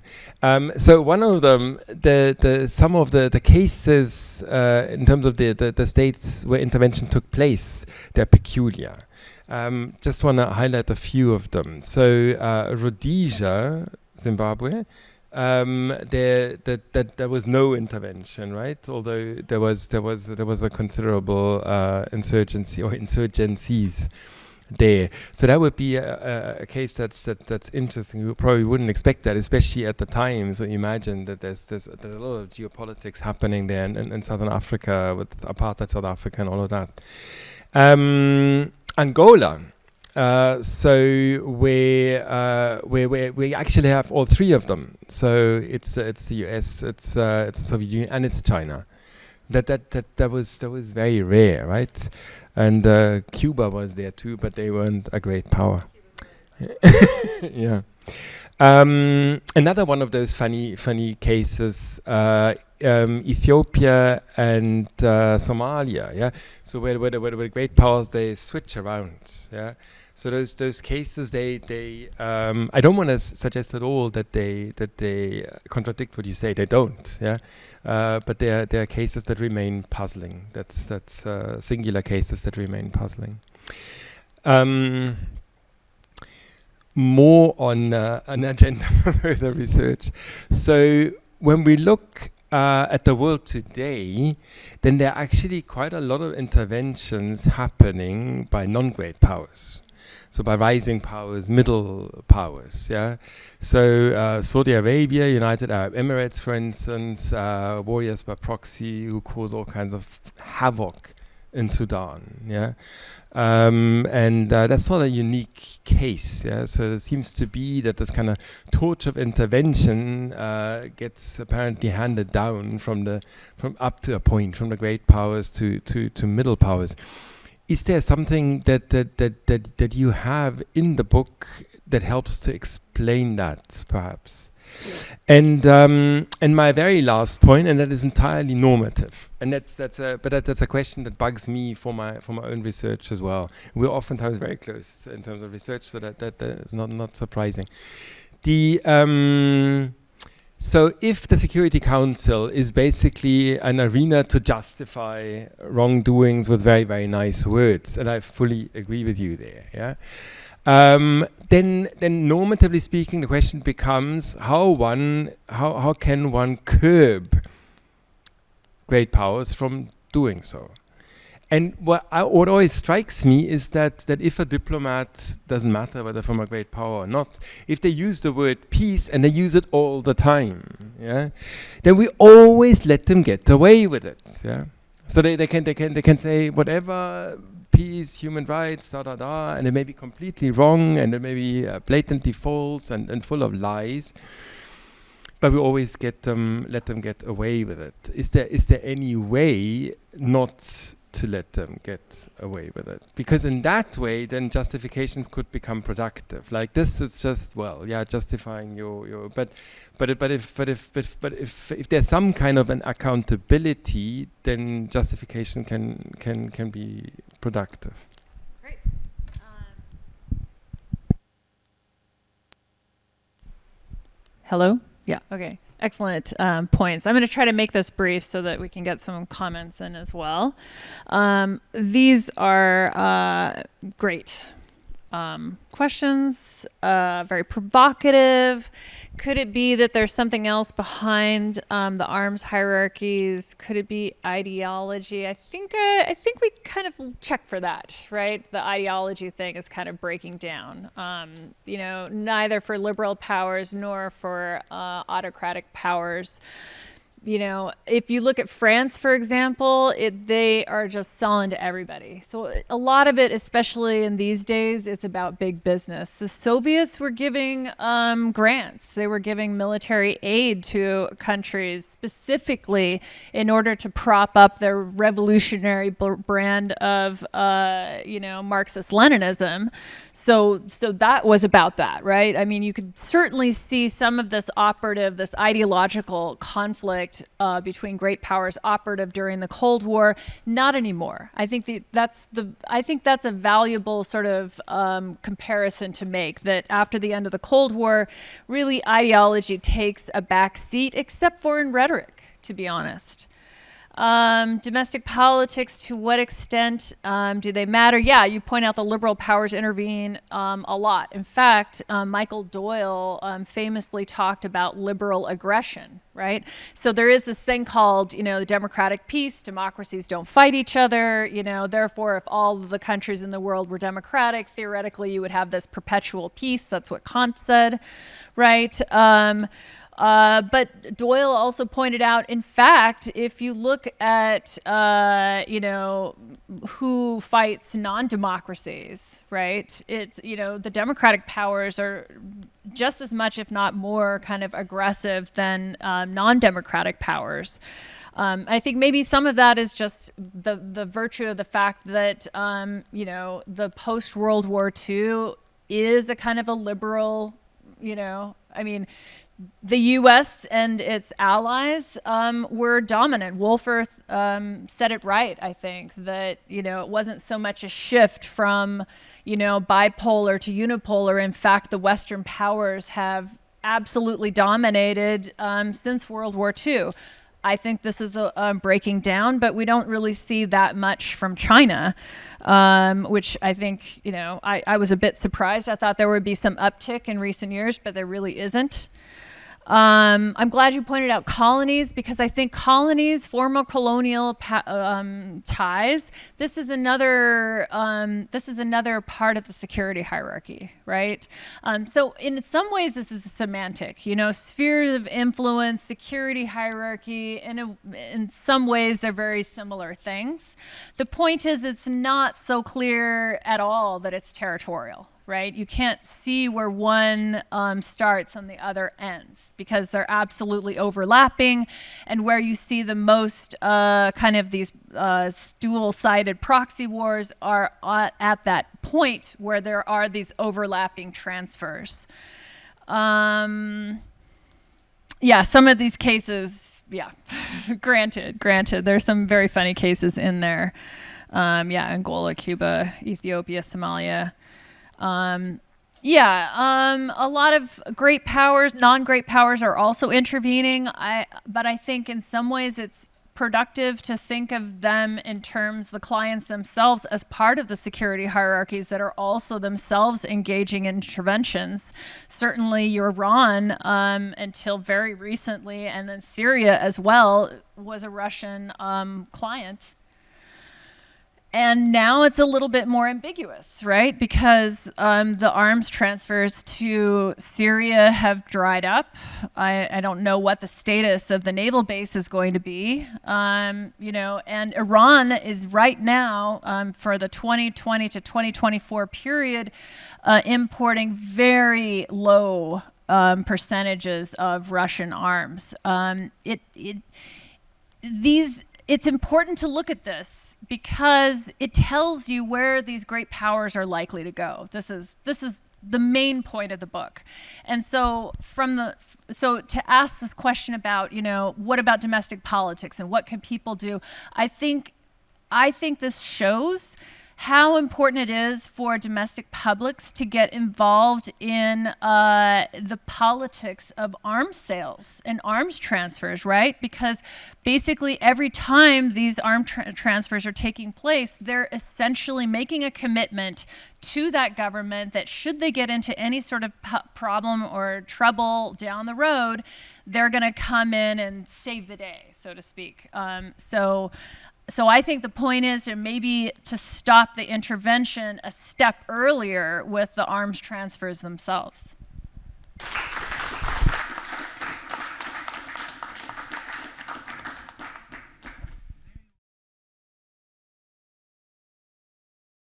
So one of them, some of the cases in terms of the states where intervention took place, they're peculiar. Just want to highlight a few of them. So Rhodesia, Zimbabwe, there was no intervention, right? Although there was a considerable insurgency or insurgencies there. So that would be a case that's interesting. You probably wouldn't expect that, especially at the time. So imagine that there's a lot of geopolitics happening there in Southern Africa with apartheid South Africa and all of that. Angola. So we actually have all three of them. So it's the US, it's the Soviet Union, and it's China. That was very rare, right? And Cuba was there too, but they weren't a great power. Yeah. Another one of those funny cases, Ethiopia and Somalia. Yeah. So where the great powers, they switch around. Yeah. So those cases, they I don't want to suggest at all that they contradict what you say. They don't. Yeah. But there are cases that remain puzzling. That's singular cases that remain puzzling. More on an agenda for further research. So when we look at the world today, then there are actually quite a lot of interventions happening by non-great powers. So by rising powers, middle powers, yeah. So Saudi Arabia, United Arab Emirates, for instance, warriors by proxy who cause all kinds of havoc in Sudan, yeah. And that's not a unique case, yeah. So it seems to be that this kind of torch of intervention gets apparently handed down from up to a point, from the great powers to middle powers. Is there something that you have in the book that helps to explain that, perhaps? And my very last point, and that is entirely normative, and that's a question that bugs me for my own research as well. We're oftentimes very close in terms of research, so that is not surprising. So if the Security Council is basically an arena to justify wrongdoings with very, very nice words, and I fully agree with you there, yeah, then normatively speaking, the question becomes how can one curb great powers from doing so? And what always strikes me is that if a diplomat, doesn't matter whether from a great power or not, if they use the word peace and they use it all the time, yeah, then we always let them get away with it, yeah. So they can say whatever, peace, human rights, and it may be completely wrong and it may be blatantly false and full of lies. But we always let them get away with it. Is there any way not to let them get away with it? Because in that way, then justification could become productive. Like this is just, well, yeah, justifying your. But if there's some kind of an accountability, then justification can be productive. Great. Hello? Yeah, okay. Excellent points. I'm going to try to make this brief so that we can get some comments in as well. These are great questions, very provocative. Could it be that there's something else behind the arms hierarchies? Could it be ideology? I think we kind of check for that, right? The ideology thing is kind of breaking down. Neither for liberal powers nor for autocratic powers. If you look at France, for example, they are just selling to everybody. So a lot of it, especially in these days, it's about big business. The Soviets were giving grants. They were giving military aid to countries specifically in order to prop up their revolutionary brand of, Marxist-Leninism. So that was about that, right? I mean, you could certainly see some of this ideological conflict between great powers operative during the Cold War. Not anymore. I think that's a valuable sort of comparison to make, that after the end of the Cold War, really ideology takes a back seat, except for in rhetoric, to be honest. Domestic politics, to what extent do they matter? Yeah, you point out the liberal powers intervene a lot. In fact, Michael Doyle famously talked about liberal aggression, right? So there is this thing called, the democratic peace. Democracies don't fight each other. Therefore, if all of the countries in the world were democratic, theoretically, you would have this perpetual peace. That's what Kant said, right? But Doyle also pointed out, in fact, if you look at, who fights non-democracies, right? It's, the democratic powers are just as much, if not more, kind of aggressive than non-democratic powers. I think maybe some of that is just the virtue of the fact that, the post-World War II is a kind of a liberal, the U.S. and its allies were dominant. Wohlforth said it right, I think, that, it wasn't so much a shift from, bipolar to unipolar. In fact, the Western powers have absolutely dominated since World War II. I think this is a breaking down, but we don't really see that much from China, which I think, I was a bit surprised. I thought there would be some uptick in recent years, but there really isn't. I'm glad you pointed out colonies, because I think colonies, former colonial ties, this is another part of the security hierarchy, right? So in some ways, this is a semantic, spheres of influence, security hierarchy. In some ways, they're very similar things. The point is, it's not so clear at all that it's territorial. Right? You can't see where one starts and the other ends, because they're absolutely overlapping. And where you see the most kind of these dual-sided proxy wars are at that point where there are these overlapping transfers. Some of these cases, granted. There's some very funny cases in there. Angola, Cuba, Ethiopia, Somalia. Yeah, a lot of great powers, non-great powers are also intervening. But I think in some ways it's productive to think of them in terms, the clients themselves, as part of the security hierarchies that are also themselves engaging in interventions. Certainly Iran, until very recently, and then Syria as well, was a Russian client. And now it's a little bit more ambiguous, right? Because the arms transfers to Syria have dried up. I don't know what the status of the naval base is going to be. You know, and Iran is right now, for the 2020 to 2024 period, importing very low percentages of Russian arms. It's important to look at this because it tells you where these great powers are likely to go. This is the main point of the book. And so so to ask this question about, you know, what about domestic politics and what can people do? I think this shows how important it is for domestic publics to get involved in the politics of arms sales and arms transfers, right? Because basically every time these arms transfers are taking place, they're essentially making a commitment to that government that should they get into any sort of problem or trouble down the road, they're going to come in and save the day, so to speak. So I think the point is maybe to stop the intervention a step earlier with the arms transfers themselves.